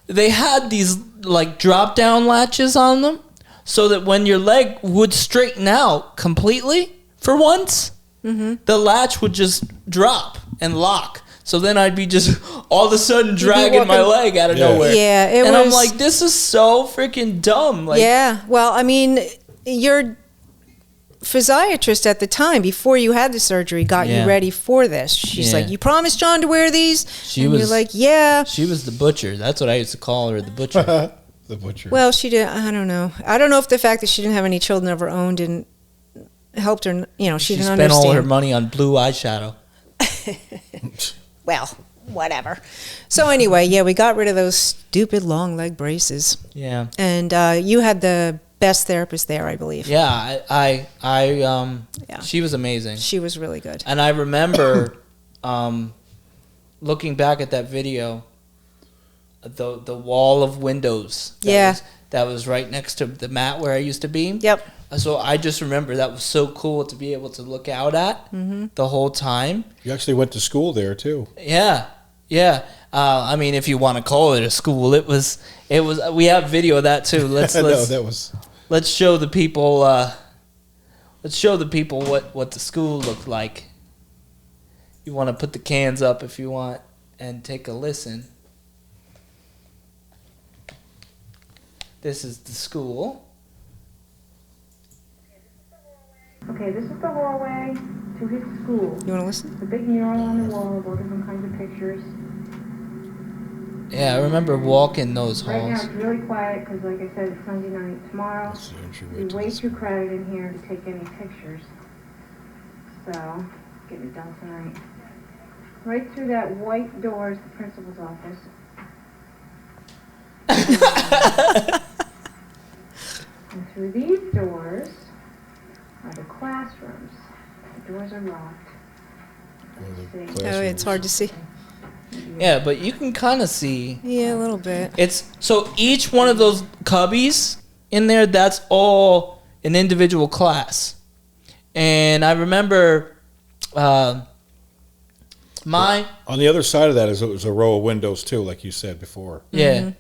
they had these like drop down latches on them, so that when your leg would straighten out completely for once, the latch would just drop and lock. So then I'd be just all of a sudden dragging my leg out of nowhere. Yeah, and I'm like, this is so freaking dumb. Like, yeah, well, I mean, your physiatrist at the time, before you had the surgery, got you ready for this. She's like, "You promised John to wear these?" You're like, "Yeah." She was the butcher. That's what I used to call her, the butcher. The butcher. Well, she did. I don't know. I don't know if the fact that she didn't have any children of her own didn't helped her. You know, she didn't spent understand. all her money on blue eyeshadow. Well, whatever. So anyway, yeah, we got rid of those stupid long leg braces. Yeah. And you had the best therapist there, I believe. Yeah, she was amazing. She was really good. And I remember looking back at that video, the wall of windows. that was right next to the mat where I used to be. Yep. So I just remember that was so cool to be able to look out at the whole time. You actually went to school there too. Yeah. I mean, if you want to call it a school, it was. We have video of that too. Let's show the people. Let's show the people what the school looked like. You want to put the cans up if you want and take a listen. This is the school. Okay, this is the hallway to his school. You want to listen? The big mural on the wall with all different kinds of pictures. Yeah, I remember walking those Right now halls. it's really quiet because, like I said, it's Sunday night. Tomorrow, it'll be way too crowded in here to take any pictures. So, get it done tonight. Right through that white door is the principal's office. And through these doors are the classrooms. The doors are locked. Let's see. Oh, it's hard to see. Yeah, but you can kind of see. Yeah, a little bit. It's so each one of those cubbies in there, that's all an individual class. And I remember On the other side of that is a row of windows too, like you said before. Yeah.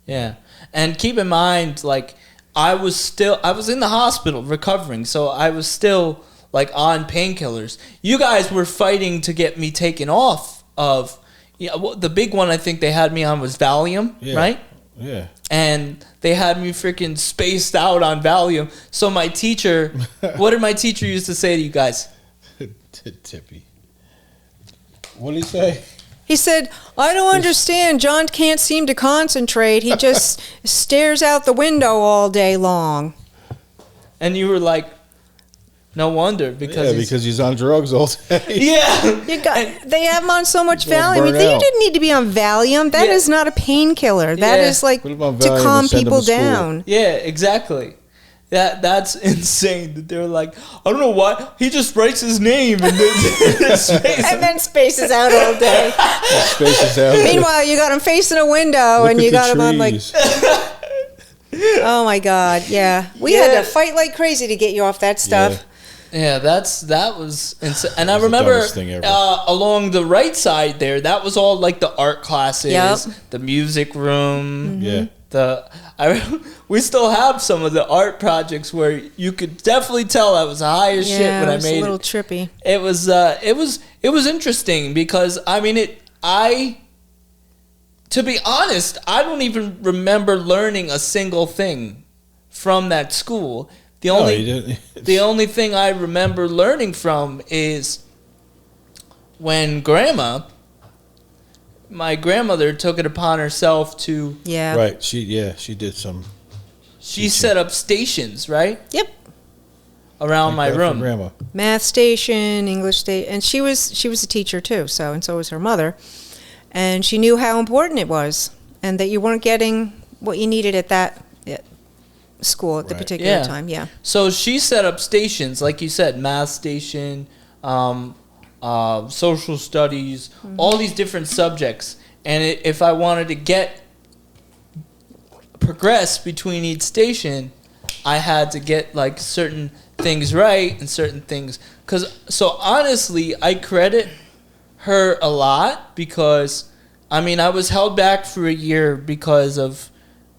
Yeah. And keep in mind, like, I was in the hospital recovering, so I was still, like, on painkillers. You guys were fighting to get me taken off of, the big one I think they had me on was Valium, right? Yeah. And they had me freaking spaced out on Valium. So my teacher, what did my teacher used to say to you guys? Tippy. What did he say? He said, I don't understand. John can't seem to concentrate. He just stares out the window all day long. And you were like, no wonder, because he's on drugs all day. Yeah. They have him on so much Well, Valium. You burn out. didn't need to be on Valium. That is not a painkiller. That Yeah. is like Put him on to Valium calm and send him people to school. down. Yeah, exactly. That's insane. That they're like, I don't know why he just writes his name and then spaces out all day. Spaces out. Meanwhile, you got him facing a window, Look and at you the got him on like, trees. oh my God, yeah. We had to fight like crazy to get you off that stuff. Yeah, that was insane. And I was the remember dumbest thing ever. Along the right side there, that was all like the art classes, Yep. the music room. Yeah. We still have some of the art projects where you could definitely tell I was high as shit when I it was made a little it. trippy. It was interesting because to be honest, I don't even remember learning a single thing from that school. The only thing I remember learning from is when my grandmother took it upon herself to Right. She did some. she set up stations, right? Yep. Around my Like that for room. Grandma. Math station, English station, and she was a teacher too. So was her mother, and she knew how important it was, and that you weren't getting what you needed at that school at the particular time. Yeah. So she set up stations, like you said, math station, social studies, all these different subjects. And if I wanted to progress between each station, I had to get like certain things right and certain things. So honestly, I credit her a lot because, I mean, I was held back for a year because of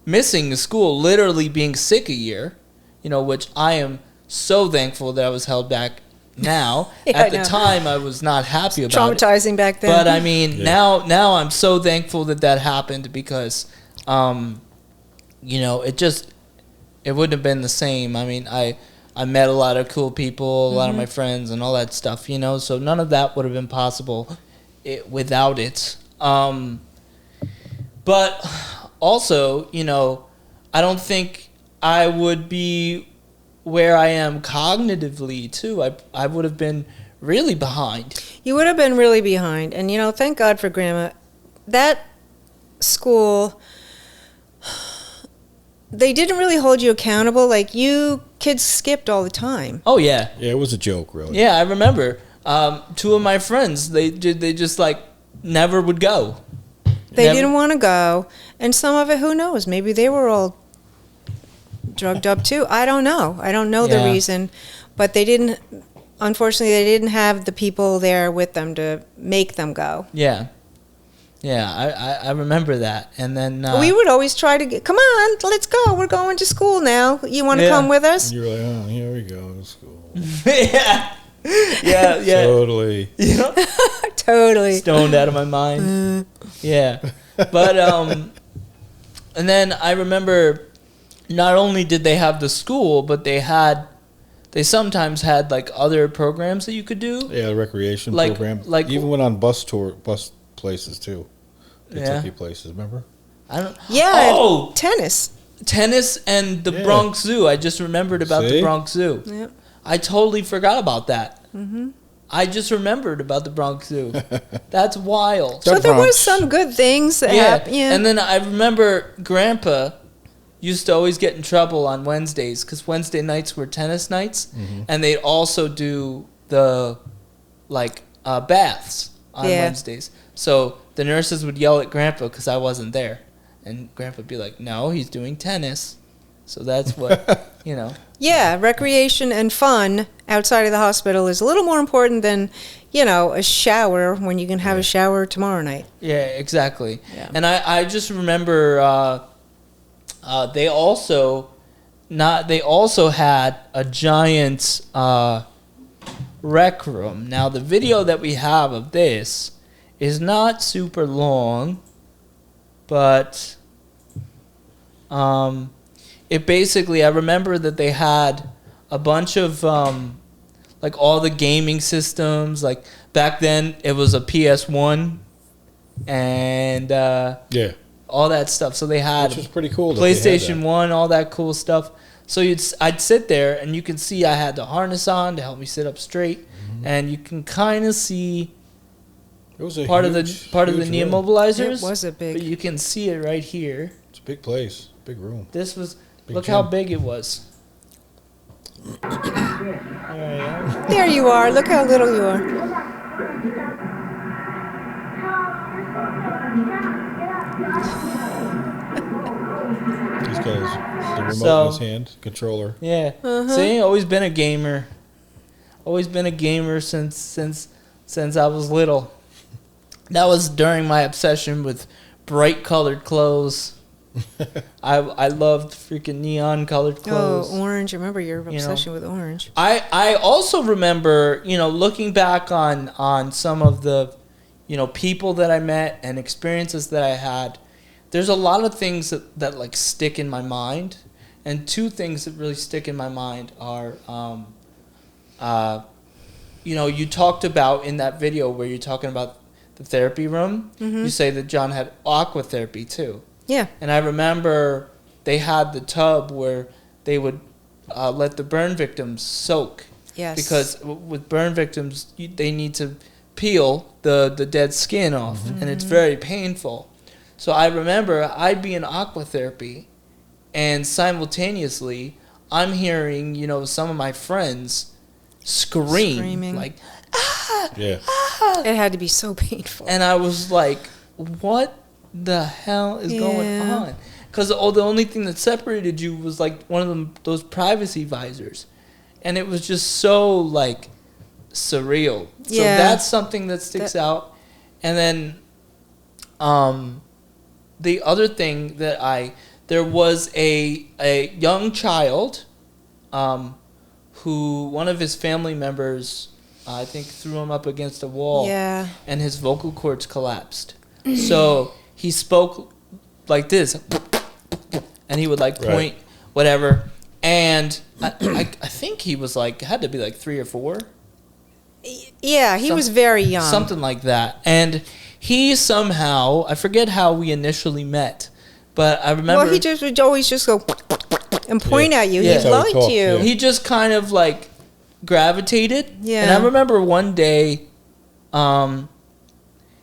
missing school, literally being sick a year, which I am so thankful that I was held back now. At the time, I was not happy about it. Traumatizing back then. But I mean, now I'm so thankful that happened because, it wouldn't have been the same. I mean, I met a lot of cool people, a lot of my friends, and all that stuff. So none of that would have been possible without it. But also, I don't think I would be where I am cognitively, too. I would have been really behind. You would have been really behind. And, thank God for Grandma. That school, they didn't really hold you accountable. Like, you kids skipped all the time. Oh, yeah. Yeah, it was a joke, really. Yeah, I remember. Two of my friends, they just, like, never would go. They didn't want to go. And some of it, who knows? Maybe they were all drugged up too. I don't know. I don't know Yeah. the reason, but they didn't. Unfortunately, they didn't have the people there with them to make them go. Yeah. Yeah, I remember that. And then We would always try to get, come on, let's go. We're going to school now. You want to Yeah. come with us? And you're like, oh, here we go to school. yeah. Totally. Yeah. Totally. Stoned out of my mind. Yeah. But and then I remember not only did they have the school, but they sometimes had like other programs that you could do. Yeah, recreation Like- program. like- even went on bus places too. They Yeah. took you places, remember? I don't. Yeah. Oh, Tennis. tennis and the Yeah. Bronx Zoo. I just remembered about the See? Bronx Zoo. Yep. I totally forgot about that. Mm-hmm. I just remembered about the Bronx Zoo. That's wild. So there Bronx. was some good things that Yeah. happened. Yeah. And then I remember Grandpa used to always get in trouble on Wednesdays because Wednesday nights were tennis nights, and they'd also do the baths on Yeah. Wednesdays. So the nurses would yell at Grandpa because I wasn't there, and Grandpa would be like, "No, he's doing tennis." So that's what Yeah, recreation and fun outside of the hospital is a little more important than, a shower when you can have a shower tomorrow night. Yeah, exactly. Yeah. And I just remember they also had a giant rec room. Now the video that we have of this is not super long, but it basically, I remember that they had a bunch of all the gaming systems. Like back then it was a PS1 and Yeah. all that stuff. So they had Which was pretty cool. that they had PlayStation that. 1, all that cool stuff. So I'd sit there and you can see I had the harness on to help me sit up straight, and you can kind of see It was a part of the huge knee room. immobilizers. It was a big- But you can see it right here. It's a big place, big room. This was Big look gym. how big it was. There you are. Look how little you are. He's got the remote So- in his hand, controller. Yeah. See, always been a gamer. Always been a gamer since I was little. That was during my obsession with bright colored clothes. I loved freaking neon colored clothes. Oh, orange. Remember your obsession with orange. I also remember, looking back on some of the, people that I met and experiences that I had. There's a lot of things that like stick in my mind, and two things that really stick in my mind are, you talked about in that video where you're talking about the therapy room. You say that John had aqua therapy too. Yeah. And I remember they had the tub where they would let the burn victims soak. Yes. Because with burn victims, they need to peel the dead skin off, and it's very painful. So I remember I'd be in aqua therapy, and simultaneously I'm hearing, some of my friends Screaming. like, Yeah. It had to be so painful. and I was like, what the hell is going Yeah. on? Because the only thing that separated you was like one of those privacy visors, and it was just so like surreal. So Yeah. that's something that sticks out. And then the other thing that there was a young child who one of his family members I think threw him up against a wall, Yeah. and his vocal cords collapsed. So he spoke like this, and he would like point Right. whatever. And I think he was like had to be like 3 or 4, Yeah, he was very young. something like that. And he somehow, I forget how we initially met, but I remember Well, he just would always just go and point at you. Yeah. He That's how he liked talked, you. yeah. he just kind of like gravitated. Yeah. And I remember one day,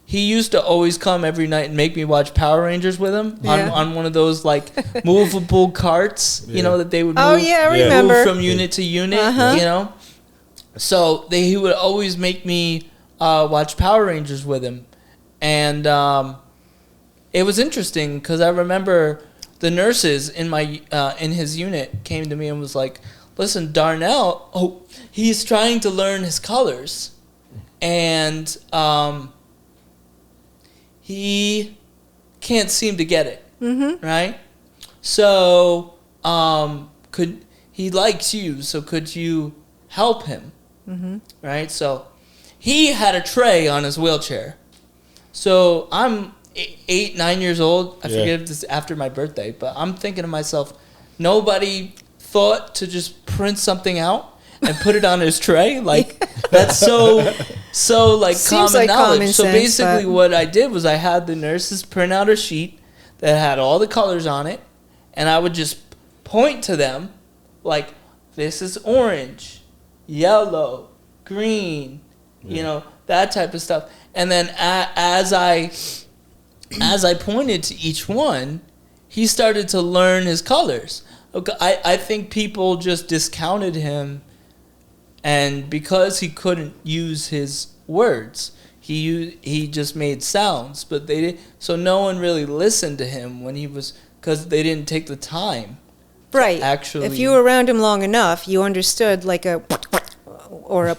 he used to always come every night and make me watch Power Rangers with him Yeah. on one of those like movable carts, Yeah. that they would move, Oh, yeah, I Yeah. remember. move from unit to unit, Uh-huh. So he would always make me watch Power Rangers with him. And it was interesting because I remember the nurses in my in his unit came to me and was like, "Listen, Darnell, he's trying to learn his colors, and he can't seem to get it, right? So he likes you, so could you help him, right? So he had a tray on his wheelchair, so I'm 8, 9 years old. I forget if this is after my birthday, but I'm thinking to myself, nobody thought to just print something out and put it on his tray. Like, that's so like Seems common like knowledge. common So sense, basically but- what I did was I had the nurses print out a sheet that had all the colors on it, and I would just point to them like, this is orange, yellow, green, that type of stuff. And then as I pointed to each one, he started to learn his colors. Okay, I think people just discounted him, and because he couldn't use his words, he just made sounds. But so no one really listened to him when he was, because they didn't take the time. Right. Actually, if you were around him long enough, you understood like a or a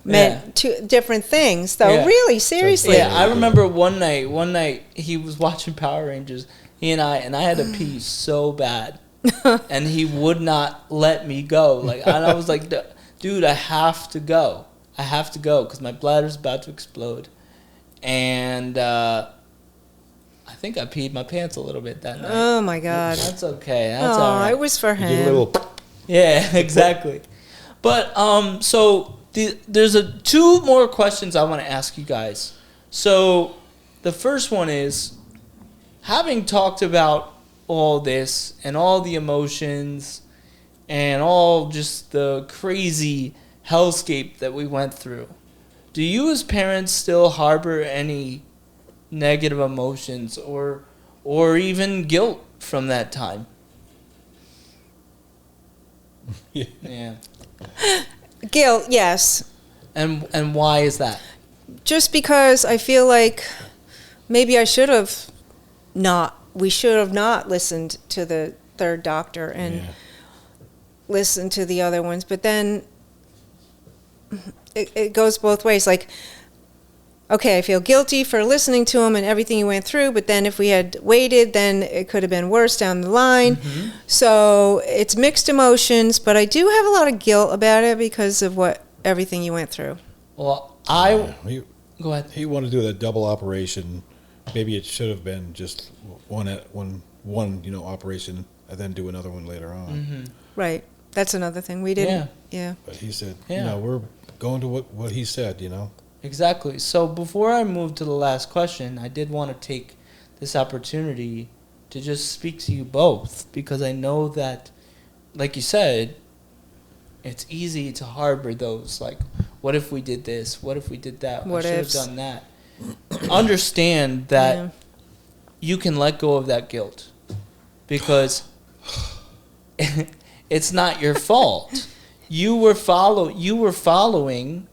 meant two different things. Though, Yeah. really, seriously. Yeah, I remember one night he was watching Power Rangers. He and I had to pee so bad, and he would not let me go. Like, and I was like, dude, I have to go because my bladder's about to explode. And I think I peed my pants a little bit that night. Oh my God. That's okay. That's Oh, all right. it was for You did a him. little. Yeah, exactly. But so there's two more questions I want to ask you guys. So the first one is, having talked about all this and all the emotions and all just the crazy hellscape that we went through, do you as parents still harbor any negative emotions or even guilt from that time? Yeah. Guilt, yes. And why is that? Just because I feel like maybe we should have not listened to the third doctor and listened to the other ones. But then it goes both ways. Like, okay, I feel guilty for listening to him and everything he went through, but then if we had waited, then it could have been worse down the line. So it's mixed emotions, but I do have a lot of guilt about it because of everything you went through. Well, go ahead. He wanted to do that double operation. Maybe it should have been just one operation and then do another one later on. Right. That's another thing. We didn't. Yeah. But he said, Yeah. we're going to what he said, Exactly. So before I move to the last question, I did want to take this opportunity to just speak to you both, because I know that, like you said, it's easy to harbor those, like, what if we did this? What if we did that? What I should ifs. have done that. Understand that you can let go of that guilt, because it's not your fault. You were following,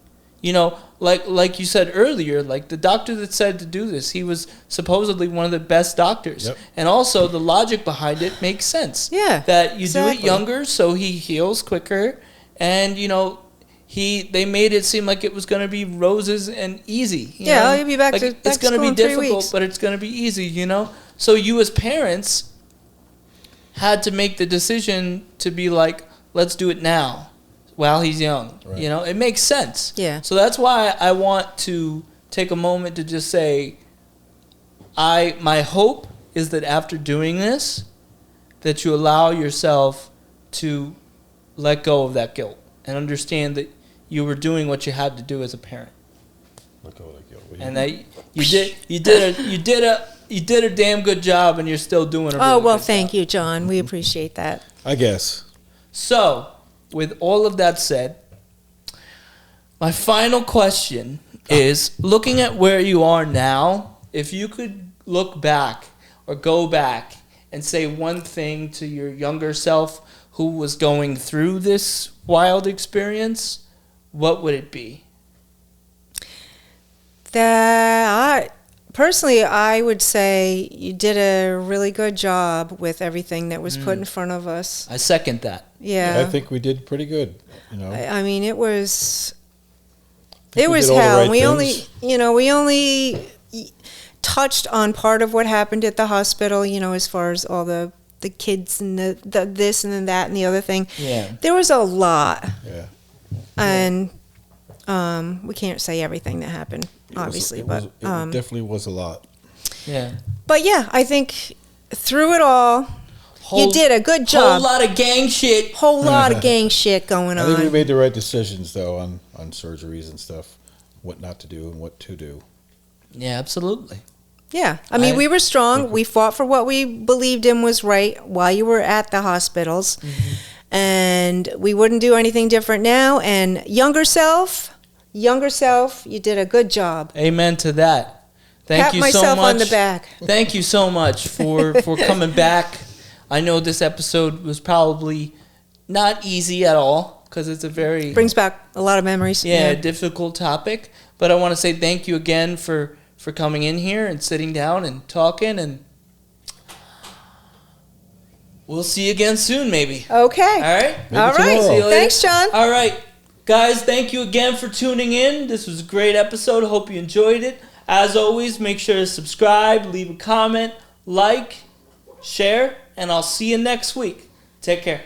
like you said earlier, like the doctor that said to do this, he was supposedly one of the best doctors. Yep. And also the logic behind it makes sense. Yeah, That you do it exactly. younger so he heals quicker, and they made it seem like it was going to be roses and easy. He'll be back like, to it's going to school be in 3 difficult, weeks. but it's going to be easy, So you as parents had to make the decision to be like, let's do it now while he's young. Right. It makes sense. Yeah. So that's why I want to take a moment to just say, my hope is that after doing this, that you allow yourself to let go of that guilt and understand that you were doing what you had to do as a parent, and that you did a damn good job, and you're still doing a really Oh, well, good thank job. you, John. We appreciate that. I guess. So, with all of that said, my final question is, looking at where you are now, if you could look back or go back and say one thing to your younger self who was going through this wild experience, what would it be? That personally, I would say you did a really good job with everything that was put in front of us. I second that. Yeah. I think we did pretty good. You know, I mean, it was we it was did all the hell. right We things. only touched on part of what happened at the hospital. As far as all the kids and the this and then that and the other thing. Yeah. There was a lot, yeah. and we can't say everything that happened, obviously, It definitely was a lot. Yeah. but yeah, I think through it all, you did a good Whole job. lot of gang shit. Whole lot of gang shit going I think we on. made the right decisions though on surgeries and stuff, what not to do and what to do. Yeah, absolutely. Yeah, I mean, we were strong. We fought for what we believed in was right while you were at the hospitals, and we wouldn't do anything different now. And younger self, you did a good job. Amen to that. Thank Pat you myself so much. on the back. Thank you so much for coming back. I know this episode was probably not easy at all because it's a very Brings back a lot of memories. difficult topic. But I want to say thank you again for coming in here and sitting down and talking, and we'll see you again soon, maybe. Okay. All right? All tomorrow. right. See you later. Thanks, John. All right. Guys, thank you again for tuning in. This was a great episode. Hope you enjoyed it. As always, make sure to subscribe, leave a comment, like, share, and I'll see you next week. Take care.